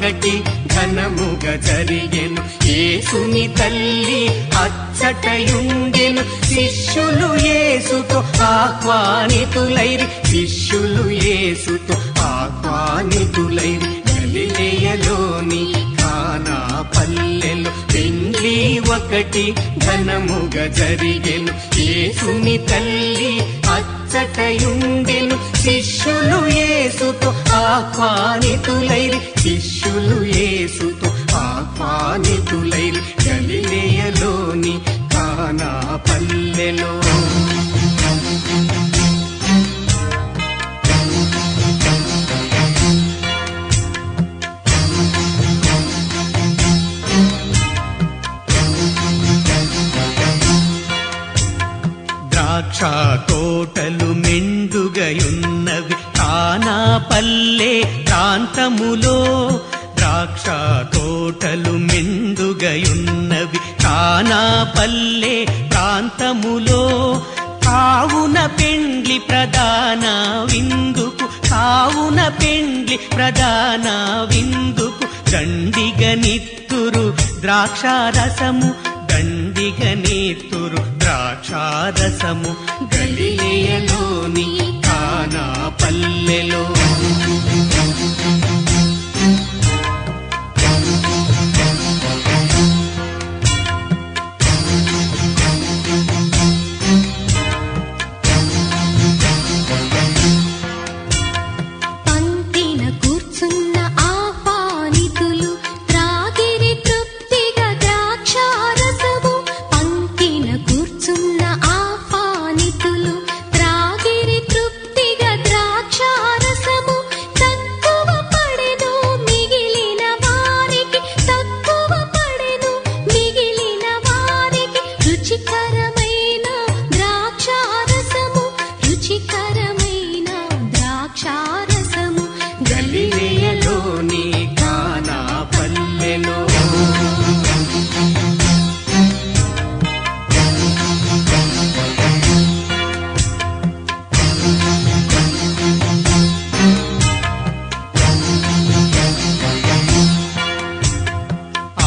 ఒకటి ఘనముగా జరిగెను. యేసుని తల్లి అచ్చటయుండెను. శిష్యులు యేసుతో ఆహ్వానితులైరి, శిష్యులు యేసుతో ఆహ్వానితులైరి. గలిలయలోని కానా పల్లెలో పెండ్లి ఒకటి ఘనముగా జరిగెను. యేసుని తల్లి అచ్చటయుండెను. శిష్యులు యేసుతో ఆహ్వానితులైరి, శిష్యులు యేసుతో ఆహ్వానితులైరి. గలిలయలోని కానా పల్లెలో ద్రాక్ష తోటలు మెండుగయున్నవి కానా పల్లె ప్రాంతములో. ద్రాక్ష తోటలు మెండుగయున్నవి కానా పల్లె ప్రాంతములో. కావున పెండ్లి ప్రధాన విందుకు, కావున పెండ్లి ప్రధాన విందుకు దండిగనిత్తురు ద్రాక్షారసము, దండిగనిత్తురు ద్రాక్షారసము. గలిలయలోని కానా పల్లెలో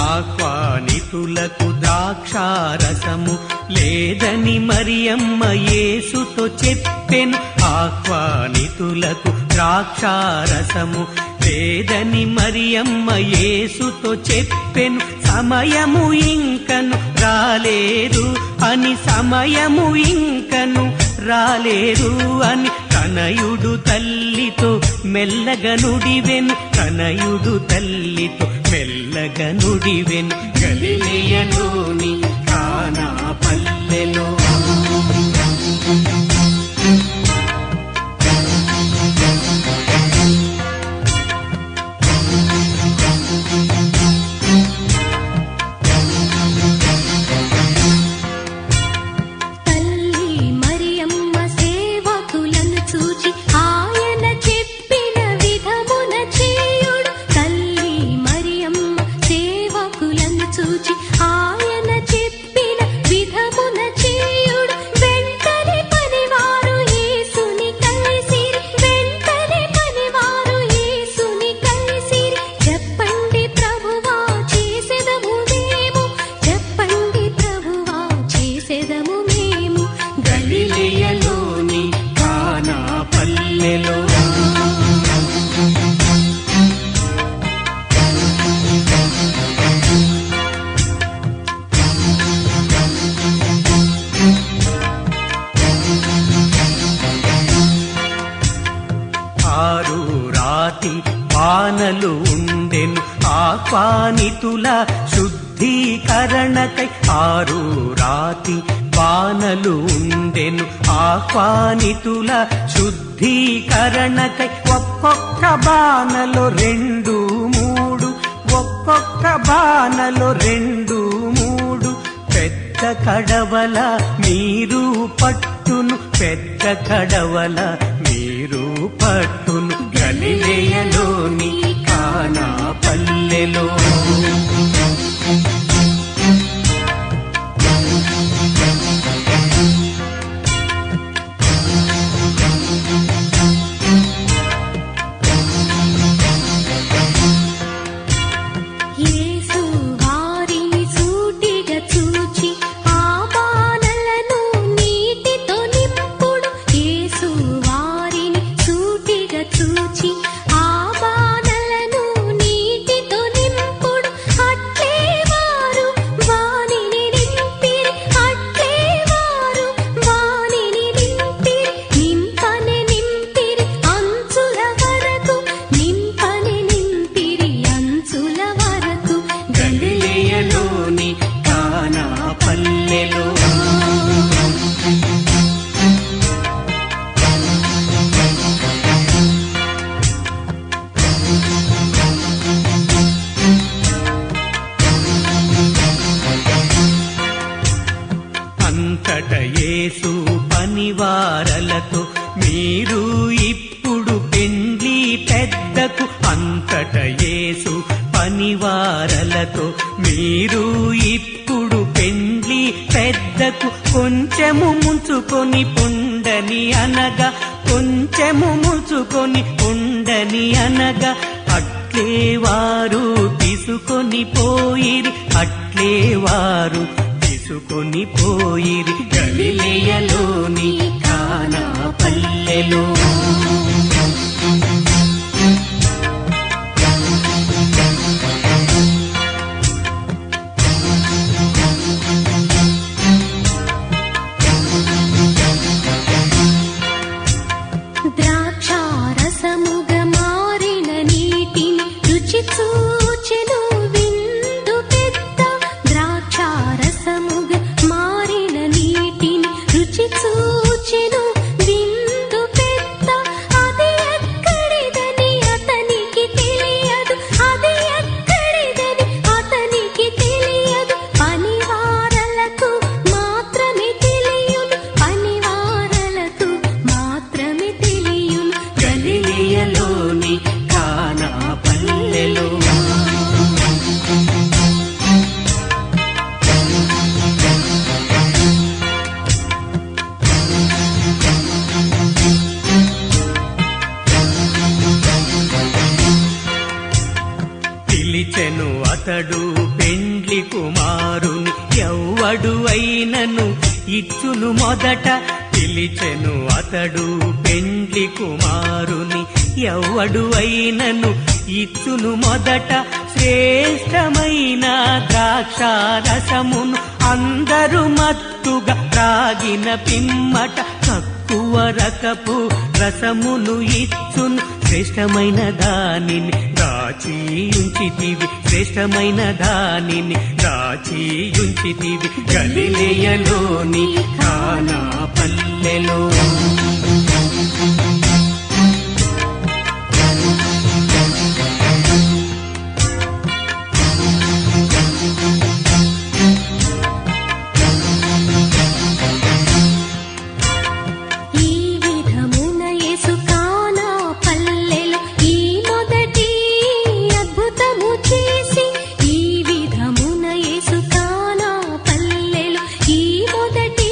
ఆహ్వానితులకు ద్రాక్షారసము లేదని మరియమ్మ యేసుతో చెప్పెను. ఆహ్వానితులకు ద్రాక్షారసము లేదని మరియమ్మ యేసుతో చెప్పెను. సమయము ఇంకను రాలేదు అని, సమయము ఇంకను రాలేదు అని తనయుడు తల్లితో మెల్లగా నుడివెను, తనయుడు తల్లితో మెల్లగా నుడివెను. గలిలయలోని కానా పల్లెలో బాణలు ఉండెను. ఆహ్వానితుల శుద్ధీకరణకై 6 రాతి బాణలు ఉండెను. ఆహ్వానితుల శుద్ధీకరణకై ఒక్కొక్క బాణలో 2, 3, ఒక్కొక్క బాణలో 2, 3 పెద్ద కడవల నీరు పట్టును, పెద్ద కడవల నీరు పట్టును. గలిలయలోని కానా పల్లెలో పనివారలతో మీరు ఇప్పుడు పెండ్లి పెద్దకు అంతట యేసు పనివారలతో మీరు ఇప్పుడు పెండ్లి పెద్దకు కొంచెము ముంచుకొని పొండని అనగా కొంచెము ముంచుకొని పొండని అనగా అట్లే వారు తీసుకొని పోయిరి అట్లే వారు తీసుకొని పోయిరి గలిలయలోని కానా పల్లెలో. ద్రాక్షారసముగా మారిన నీటిని రుచి చూచెను విందు పెద్ద. ద్రాక్షారసముగా మారిన నీటిని రుచి చూచెను విందు పెద్ద. అది ఎక్కడిదని అతనికి తెలియదు, అది ఎక్కడిదని అతనికి తెలియదు. పనివారలకు మాత్రమే తెలియును, పనివారలకు మాత్రమే తెలియును. గలిలయలోని కానా పల్లెలో. పిలిచెను అతడు పెండ్లి కుమారుని ఎవ్వడు అయినను ఇచ్చును మొదట. పిలిచెను అతడు పెండ్లి కుమారుని ఎవ్వడు అయినను ఇచ్చును మొదట. శ్రేష్టమైన ద్రాక్షారసమును అందరు మత్తుగా త్రాగిన పిమ్మట తక్కువ రకపు రసమును ఇచ్చును. శ్రేష్టమైన దానిని దాచియుంచితివి, శ్రేష్టమైన దానిని దాచియుంచితివి గలిలయలోని కానా పల్లెలో. ఈ విధమున యేసు కానా పల్లెలో ఈ మొదటి అద్భుతము చేసి, ఈ విధమున యేసు కానా పల్లెలో ఈ మొదటి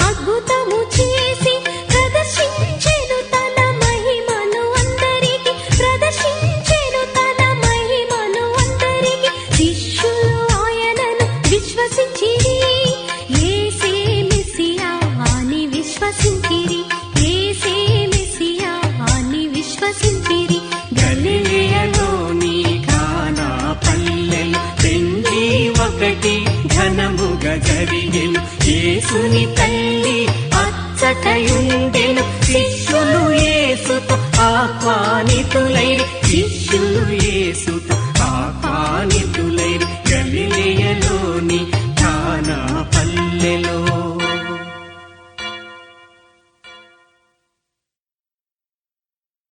అద్భుతము చేసి ప్రదర్శించెను తన మహిమను అందరికి, ప్రదర్శించెను తన మహిమను అందరికి. శిష్యులు ఆయనను విశ్వసించిరి, యేసే మెస్సియా అని విశ్వసించిరి, యేసే మెస్సియా అని విశ్వసించిరి. గలిలయలోని కానా పల్లెలో పెండ్లి ఒకటి ఘనముగా జరిగెను. యేసుని తల్లి అచ్చటయుండెను. శిష్యులు యేసుతో ఆహ్వానితులైరి, శిష్యులు యేసుతో